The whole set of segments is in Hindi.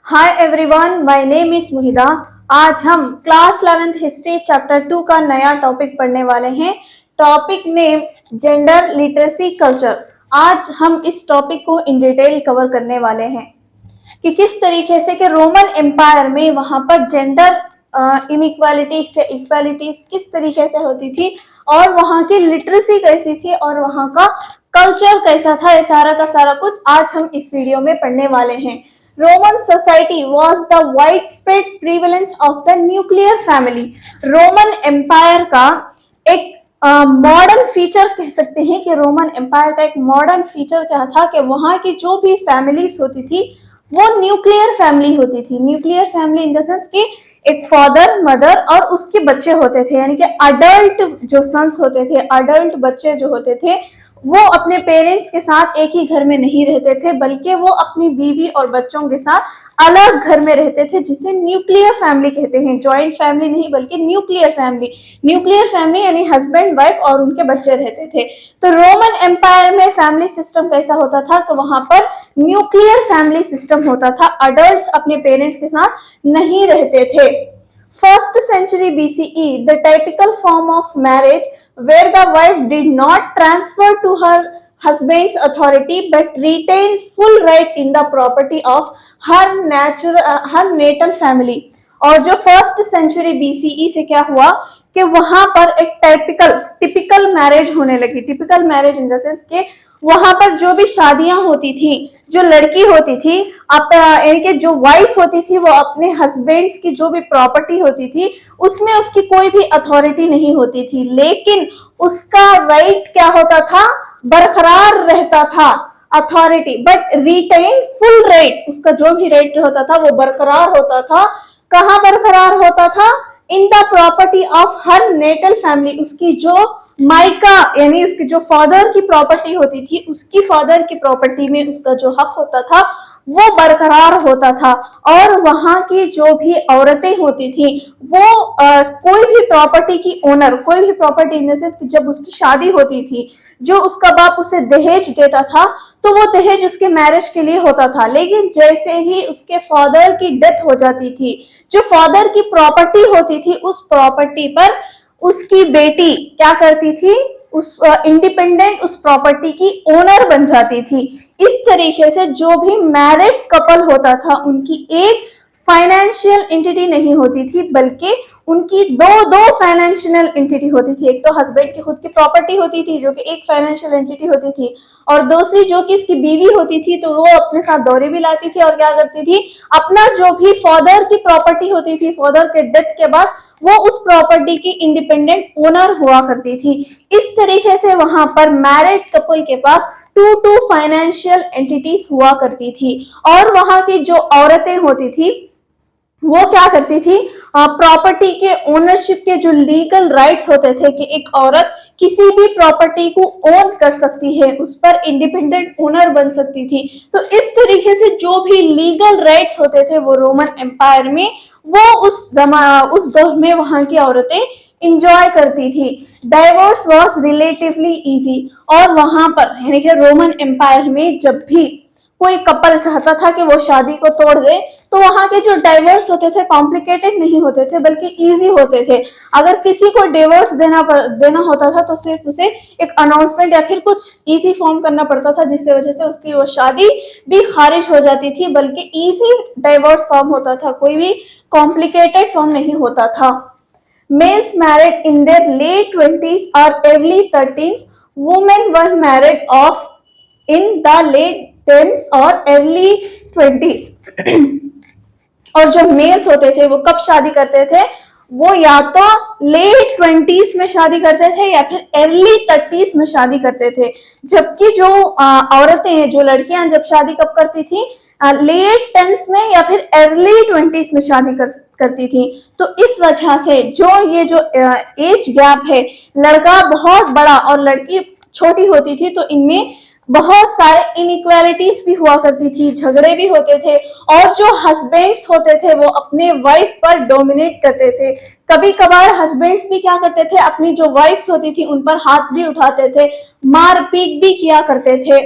Hi everyone, my name is Muhida. आज हम क्लास 11th हिस्ट्री चैप्टर 2 का नया टॉपिक पढ़ने वाले हैं। Topic name gender literacy culture. आज हम इस टॉपिक को इन डिटेल कवर करने वाले हैं कि किस तरीके से कि रोमन एम्पायर में वहां पर जेंडर इनइक्वालिटी से इक्वालिटीज किस तरीके से होती थी और वहां की लिटरेसी कैसी थी और वहां का कल्चर कैसा था। ये सारा का सारा कुछ आज हम इस वीडियो में पढ़ने वाले हैं। Roman society was the widespread prevalence of the nuclear family. Roman empire का एक मॉडर्न फीचर कह सकते हैं कि रोमन एम्पायर का एक मॉडर्न फीचर क्या था कि वहां की जो भी फैमिलीज होती थी वो न्यूक्लियर फैमिली होती थी। Nuclear family in the sense कि एक फादर, मदर और उसके बच्चे होते थे, यानी कि अडल्ट जो सन्स होते थे, अडल्ट बच्चे जो होते थे वो अपने पेरेंट्स के साथ एक ही घर में नहीं रहते थे, बल्कि वो अपनी बीवी और बच्चों के साथ अलग घर में रहते थे, जिसे न्यूक्लियर फैमिली कहते हैं। जॉइंट फैमिली नहीं बल्कि न्यूक्लियर फैमिली। न्यूक्लियर फैमिली यानी हस्बैंड, वाइफ और उनके बच्चे रहते थे। तो रोमन एम्पायर में फैमिली सिस्टम कैसा होता था कि वहां पर न्यूक्लियर फैमिली सिस्टम होता था। अडल्ट अपने पेरेंट्स के साथ नहीं रहते थे। First century BCE, the typical form of marriage where the wife did not transfer to her husband's authority but retained full right in the property of her natal family। और जो फर्स्ट सेंचुरी बीसीई से क्या हुआ कि वहां पर एक टिपिकल मैरिज होने लगी। Typical marriage in the sense के वहां पर जो भी शादियां होती थी, जो लड़की होती थी, यानी कि जो वाइफ होती थी, वो अपने हस्बैंड्स की जो भी प्रॉपर्टी होती थी उसमें उसकी कोई भी अथॉरिटी नहीं होती थी, लेकिन उसका राइट क्या होता था, बरकरार रहता था authority, but retain full right. उसका जो भी राइट होता था वो बरकरार होता था। कहाँ बरकरार होता था? In the property of her natal family. उसकी जो माइका यानी उसकी जो फादर की प्रॉपर्टी होती थी, उसकी फादर की प्रॉपर्टी में उसका जो हक होता था वो बरकरार होता था। और वहां की जो भी औरतें होती थी वो कोई भी प्रॉपर्टी की ओनर, कोई भी प्रॉपर्टी इन द सेंस कि जब उसकी शादी होती थी, जो उसका बाप उसे दहेज देता था तो वो दहेज उसके मैरिज के लिए होता था। लेकिन जैसे ही उसके फादर की डेथ हो जाती थी, जो फादर की प्रॉपर्टी होती थी उस प्रॉपर्टी पर उसकी बेटी क्या करती थी, उस इंडिपेंडेंट उस प्रॉपर्टी की ओनर बन जाती थी। इस तरीके से जो भी मैरिड कपल होता था उनकी एक फाइनेंशियल एंटिटी नहीं होती थी, बल्कि उनकी दो फाइनेंशियल एंटिटी होती थी। एक तो हस्बैंड की खुद की प्रॉपर्टी होती थी जो कि एक फाइनेंशियल एंटिटी होती थी, और दूसरी जो कि इसकी बीवी होती थी तो वो अपने साथ दौरे भी लाती थी और क्या करती थी, अपना जो भी फादर की प्रॉपर्टी होती थी, फादर के डेथ के बाद वो उस प्रॉपर्टी की इंडिपेंडेंट ओनर हुआ करती थी। इस तरीके से वहां पर मैरिड कपल के पास टू फाइनेंशियल एंटिटीज हुआ करती थी। और वहां की जो औरतें होती थी वो क्या करती थी, प्रॉपर्टी के ओनरशिप के जो लीगल राइट्स होते थे कि एक औरत किसी भी प्रॉपर्टी को ओन कर सकती है, उस पर इंडिपेंडेंट ओनर बन सकती थी। तो इस तरीके से जो भी लीगल राइट्स होते थे वो रोमन एम्पायर में वो उस दौर में वहां की औरतें इंजॉय करती थी। Divorce was relatively easy. और वहां पर यानी कि रोमन एम्पायर में जब भी कोई कपल चाहता था कि वो शादी को तोड़ दे तो वहां के जो डाइवोर्स होते थे कॉम्प्लिकेटेड नहीं होते थे बल्कि इजी होते थे। अगर किसी को डिवोर्स देना होता था तो सिर्फ उसे एक अनाउंसमेंट या फिर कुछ इजी फॉर्म करना पड़ता था, जिससे वजह से उसकी वो शादी भी खारिज हो जाती थी, बल्कि इजी डाइवोर्स फॉर्म होता था, कोई भी कॉम्प्लिकेटेड फॉर्म नहीं होता था। Males married in their late 20s or early 30s. Women were married off in the late 10s or early 20s. और जो मेल्स होते थे वो कब शादी करते थे, वो या तो लेट 20s में शादी करते थे या फिर अर्ली 30s में शादी करते थे। जबकि जो औरतें हैं, जो लड़कियां जब शादी कब करती थी, लेट 10s में या फिर अर्ली 20s में शादी करती थी। तो इस वजह से जो ये जो एज गैप है, लड़का बहुत बड़ा और लड़की छोटी होती थी, तो इनमें बहुत सारे इनइक्वालिटीज भी हुआ करती थी, झगड़े भी होते थे, और जो हस्बैंड्स होते थे वो अपने वाइफ पर डोमिनेट करते थे। कभी कभार हस्बैंड्स भी क्या करते थे, अपनी जो वाइफ्स होती थी उन पर हाथ भी उठाते थे, मारपीट भी किया करते थे।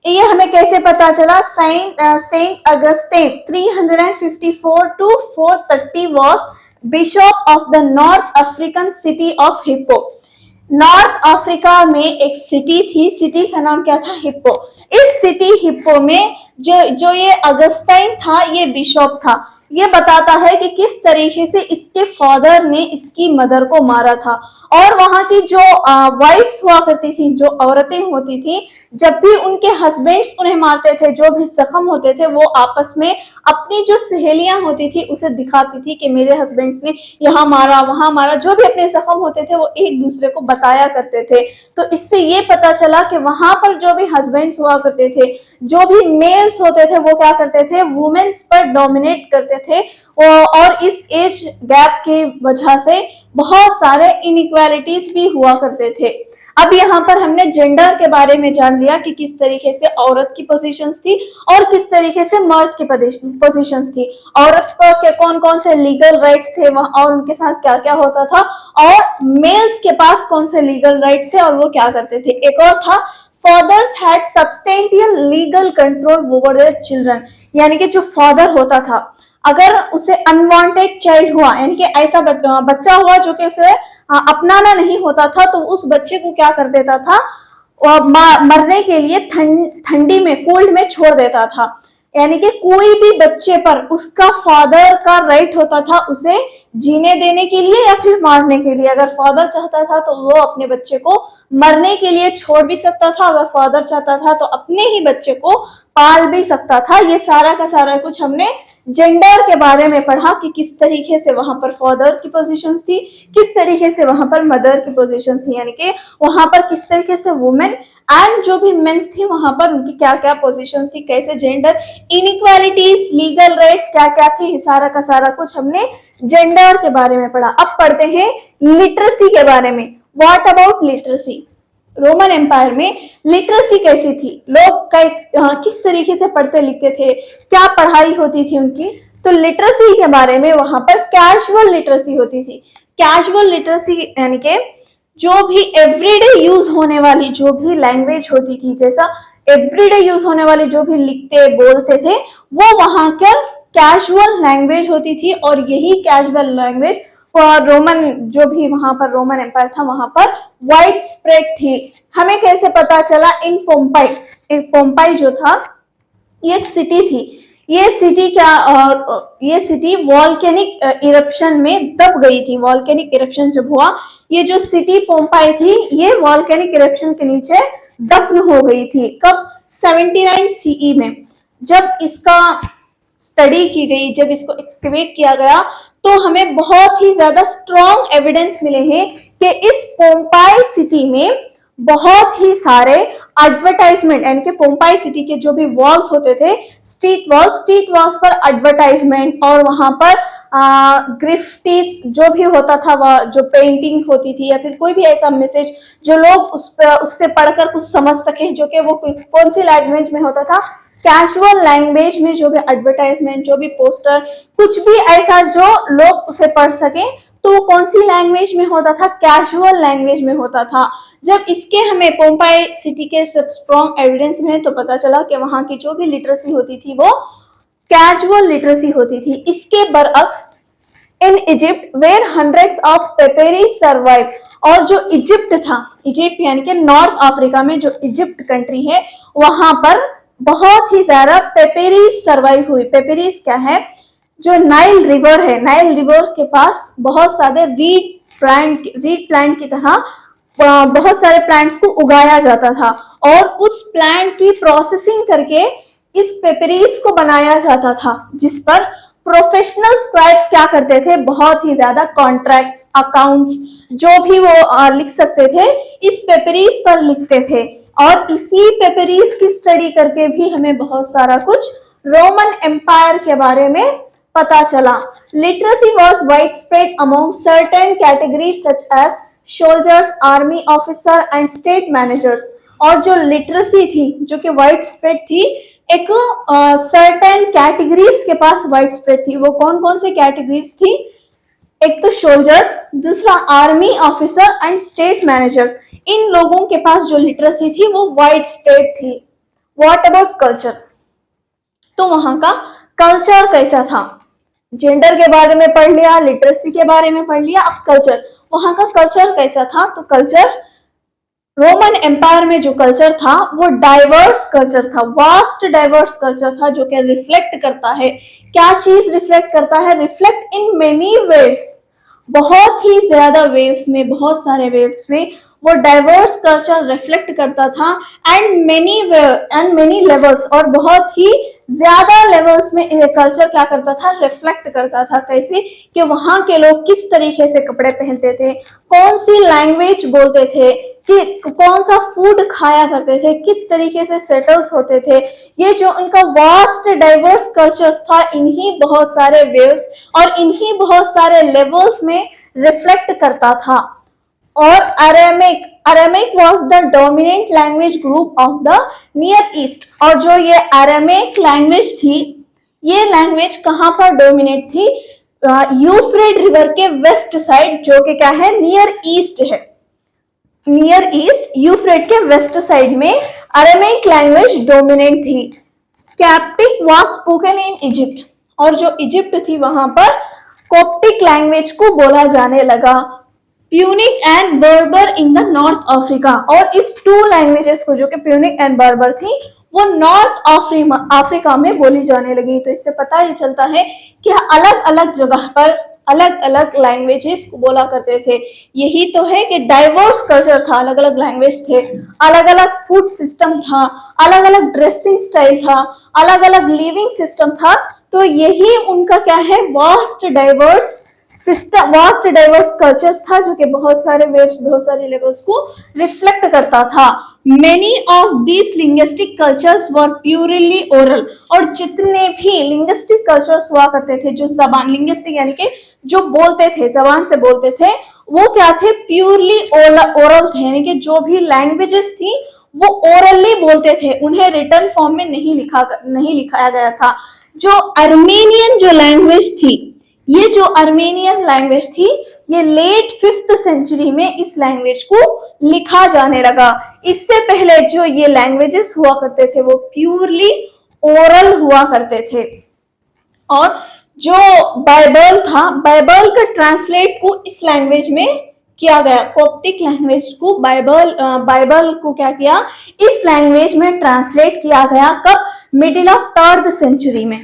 ये हमें कैसे पता चला? Saint Augustine 354 to 430 was bishop of the North African city of Hippo. North Africa में एक सिटी थी, सिटी का नाम क्या था? हिप्पो। इस सिटी हिप्पो में जो ये अगस्टाइन था, ये बिशप था। ये बताता है कि किस तरीके से इसके फादर ने इसकी मदर को मारा था। और वहां की जो वाइफ्स हुआ करती थी, जो औरतें होती थी, जब भी उनके हस्बैंड्स उन्हें मारते थे, जो भी जख्म होते थे, वो आपस में अपनी जो सहेलियां होती थी उसे दिखाती थी कि मेरे हस्बैंड्स ने यहाँ मारा, वहां मारा। जो भी अपने जख्म होते थे वो एक दूसरे को बताया करते थे। तो इससे ये पता चला कि वहां पर जो भी हस्बैंड्स हुआ करते थे, जो भी मेल्स होते थे, वो क्या करते थे? वुमेन्स पर डोमिनेट करते थे। और इस एज गैप की वजह से बहुत सारे इनइक्वालिटीज भी हुआ करते थे। अब यहाँ पर हमने जेंडर के बारे में जान लिया कि किस तरीके से औरत की पोजीशंस थी और किस तरीके से मर्द की पोजीशंस थी। औरत के कौन कौन से लीगल राइट्स थे और उनके साथ क्या क्या होता था, और मेल्स के पास कौन से लीगल राइट्स थे और वो क्या करते थे। एक और था, fathers had substantial legal control over their children, यानी कि जो फादर होता था, अगर उसे अनवांटेड चाइल्ड हुआ, यानी कि ऐसा बच्चा हुआ जो कि उसे अपनाना नहीं होता था, तो उस बच्चे को क्या कर देता था? मरने के लिए ठंडी में, कोल्ड में छोड़ देता था। यानी कि कोई भी बच्चे पर उसका फादर का राइट होता था उसे जीने देने के लिए या फिर मारने के लिए। अगर फादर चाहता था तो वो अपने बच्चे को मरने के लिए छोड़ भी सकता था, अगर फादर चाहता था तो अपने ही बच्चे को पाल भी सकता था। ये सारा का सारा कुछ हमने जेंडर के बारे में पढ़ा कि किस तरीके से वहां पर फादर की पोजीशंस थी, किस तरीके से वहां पर मदर की पोजीशंस थी, यानी कि वहां पर किस तरीके से वुमेन एंड जो भी मेंस थी वहां पर उनकी क्या क्या पोजीशंस थी, कैसे जेंडर इनइक्वालिटीज, लीगल राइट्स क्या क्या थे, सारा का सारा कुछ हमने जेंडर के बारे में पढ़ा। अब पढ़ते हैं लिटरेसी के बारे में। What about literacy? Roman Empire में लिटरेसी कैसी थी, लोग किस तरीके से पढ़ते लिखते थे, क्या पढ़ाई होती थी उनकी। तो लिटरेसी के बारे में वहां पर कैजुअल लिटरेसी होती थी। कैजुअल लिटरेसी यानी कि जो भी एवरीडे यूज होने वाली जो भी लैंग्वेज होती थी, जैसा एवरीडे यूज होने वाली जो भी लिखते बोलते थे, वो वहां पर कैजुअल लैंग्वेज होती थी। और यही कैजुअल लैंग्वेज और रोमन जो भी वहां पर रोमन एम्पायर था वहां पर वाइड स्प्रेड थी। हमें कैसे पता चला? इन पोम्पाई, पोम्पाई जो था ये एक सिटी थी। ये सिटी वॉल्केनिक इरप्शन में दब गई थी। वॉल्केनिक इरप्शन जब हुआ, ये जो सिटी पोम्पाई थी ये वॉल्केनिक इरप्शन के नीचे दफन हो गई थी। कब? 79 सीई में। जब इसका स्टडी की गई, जब इसको एक्सकवेट किया गया, तो हमें बहुत ही ज्यादा स्ट्रॉन्ग एविडेंस मिले हैं कि इस पोम्पाई सिटी में बहुत ही सारे एडवर्टाइजमेंट, यानी कि पोम्पाई सिटी के जो भी वॉल्स होते थे, स्ट्रीट वॉल्स पर एडवर्टाइजमेंट, और वहां पर ग्रिफ्टीज जो भी होता था, वह जो पेंटिंग होती थी या फिर कोई भी ऐसा मैसेज जो लोग उससे पढ़कर कुछ समझ सके, जो कि वो कौन सी लैंग्वेज में होता था? कैजुअल लैंग्वेज में। जो भी एडवर्टाइजमेंट, जो भी पोस्टर, कुछ भी ऐसा जो लोग उसे पढ़ सके, तो वो कौन सी लैंग्वेज में होता था? कैजुअल लैंग्वेज में होता था। जब इसके हमें पोम्पाई सिटी के सब स्ट्रॉन्ग एविडेंस में तो पता चला कि वहां की जो भी लिटरेसी होती थी वो कैजुअल लिटरेसी होती थी। इसके बरअक्स in Egypt where hundreds of papyri survive, और जो इजिप्ट था, इजिप्ट यानी कि नॉर्थ अफ्रीका में जो इजिप्ट कंट्री है, वहां पर बहुत ही ज्यादा पेपेरीज सर्वाइव हुई। पेपेरीज क्या है? जो नाइल रिवर है, नाइल रिवर के पास बहुत सारे रीड प्लांट की तरह बहुत सारे प्लांट्स को उगाया जाता था, और उस प्लांट की प्रोसेसिंग करके इस पेपरीज को बनाया जाता था, जिस पर प्रोफेशनल स्क्राइब्स क्या करते थे? बहुत ही ज्यादा कॉन्ट्रैक्ट्स, अकाउंट्स जो भी वो लिख सकते थे, इस पेपरीज पर लिखते थे। और इसी पेपरीज की स्टडी करके भी हमें बहुत सारा कुछ रोमन एम्पायर के बारे में पता चला। Literacy was widespread among certain categories such as soldiers, army officer and state managers. और जो लिटरेसी थी जो कि वाइड स्प्रेड थी, एक सर्टेन कैटेगरीज के पास वाइड स्प्रेड थी। वो कौन कौन से कैटेगरीज थी? एक तो सोल्जर्स, दूसरा army officer and state managers. इन लोगों के पास जो लिटरेसी थी वो वाइड स्प्रेड थी। व्हाट अबाउट कल्चर, तो वहां का कल्चर कैसा था। जेंडर के बारे में पढ़ लिया, लिटरेसी के बारे में पढ़ लिया, अब कल्चर, वहां का कल्चर कैसा था। तो कल्चर, रोमन एम्पायर में जो कल्चर था वो डाइवर्स कल्चर था, वास्ट डाइवर्स कल्चर था, जो कि रिफ्लेक्ट करता है, क्या चीज रिफ्लेक्ट करता है, रिफ्लेक्ट इन मेनी वेव्स, बहुत ही ज्यादा वेव्स में, बहुत सारे वेव्स में वो डाइवर्स कल्चर रिफ्लेक्ट करता था, एंड मेनी लेवल्स, और बहुत ही ज्यादा लेवल्स में कल्चर क्या करता था, रिफ्लेक्ट करता था। कैसे कि वहां के लोग किस तरीके से कपड़े पहनते थे, कौन सी लैंग्वेज बोलते थे, कि कौन सा फूड खाया करते थे, किस तरीके से सेटल्स होते थे, ये जो उनका वास्ट डाइवर्स कल्चर्स था, इन्हीं बहुत सारे वेव्स और इन्हीं बहुत सारे लेवल्स में रिफ्लेक्ट करता था। और Aramaic was the dominant language group of the near east, और जो ये अरेमिक लैंग्वेज थी, ये लैंग्वेज कहां पर डोमिनेट थी, यूफ्रेट रिवर के वेस्ट साइड, जो कि क्या है, नियर ईस्ट है, नियर ईस्ट यूफ्रेट के वेस्ट साइड में अरेमिक लैंग्वेज डोमिनेंट थी। कैप्टिक वाज स्पोकन इन इजिप्ट, और जो इजिप्ट थी वहां पर कोप्टिक लैंग्वेज को बोला जाने लगा। प्यूनिक एंड बर्बर इन द नॉर्थ अफ्रीका, और इस टू लैंग्वेजेस को, जो कि प्यूनिक एंड बर्बर थी, वो नॉर्थ अफ्रीका में बोली जाने लगी। तो इससे पता ही चलता है कि अलग अलग जगह पर अलग अलग लैंग्वेजेस को बोला करते थे। यही तो है कि डाइवर्स कल्चर था, अलग अलग लैंग्वेज थे, अलग अलग फूड सिस्टम था, अलग अलग ड्रेसिंग स्टाइल था, अलग अलग लिविंग सिस्टम था। तो यही उनका क्या है, vast diverse system, vast diverse cultures था, जो कि बहुत सारे वेव्स, बहुत सारे लेवल्स को रिफ्लेक्ट करता था। Many of these linguistic cultures were purely oral, और जितने भी लिंग्विस्टिक कल्चर्स हुआ करते थे, जो जबान, लिंग्विस्टिक यानी कि जो बोलते थे, जबान से बोलते थे, वो क्या थे, प्यूरली ओरल थे, यानी कि जो भी लैंग्वेजेस थी वो ओरली बोलते थे, उन्हें रिटन फॉर्म में नहीं लिखाया गया था। जो अर्मेनियन जो लैंग्वेज थी, ये जो अर्मेनियन लैंग्वेज थी, ये लेट 5th सेंचुरी में इस लैंग्वेज को लिखा जाने लगा। इससे पहले जो ये लैंग्वेजेस हुआ करते थे वो प्यूरली ओरल हुआ करते थे। और जो बाइबल था, बाइबल का ट्रांसलेट को इस लैंग्वेज में किया गया, कोप्टिक लैंग्वेज को, बाइबल को क्या किया, इस लैंग्वेज में ट्रांसलेट किया गया। कब, मिडिल ऑफ 3rd सेंचुरी में।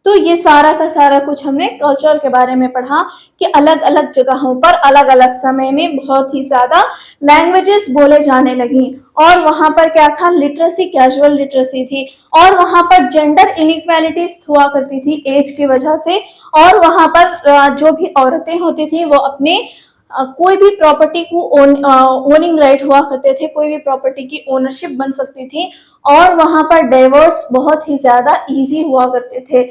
तो ये सारा का सारा कुछ हमने कल्चर के बारे में पढ़ा कि अलग अलग जगहों पर अलग अलग समय में बहुत ही ज्यादा लैंग्वेजेस बोले जाने लगी, और वहां पर क्या था, लिटरेसी, कैजुअल लिटरेसी थी, और वहां पर जेंडर इनइक्वालिटीज हुआ करती थी एज की वजह से, और वहां पर जो भी औरतें होती थी वो अपने कोई भी प्रॉपर्टी को ओनिंग राइट हुआ करते थे, कोई भी प्रॉपर्टी की ओनरशिप बन सकती थी, और वहां पर डाइवोर्स बहुत ही ज्यादा इजी हुआ करते थे,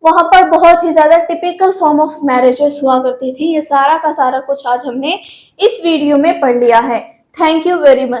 वहां पर बहुत ही ज्यादा टिपिकल फॉर्म ऑफ मैरिजेस हुआ करती थी। ये सारा का सारा कुछ आज हमने इस वीडियो में पढ़ लिया है। Thank you very much.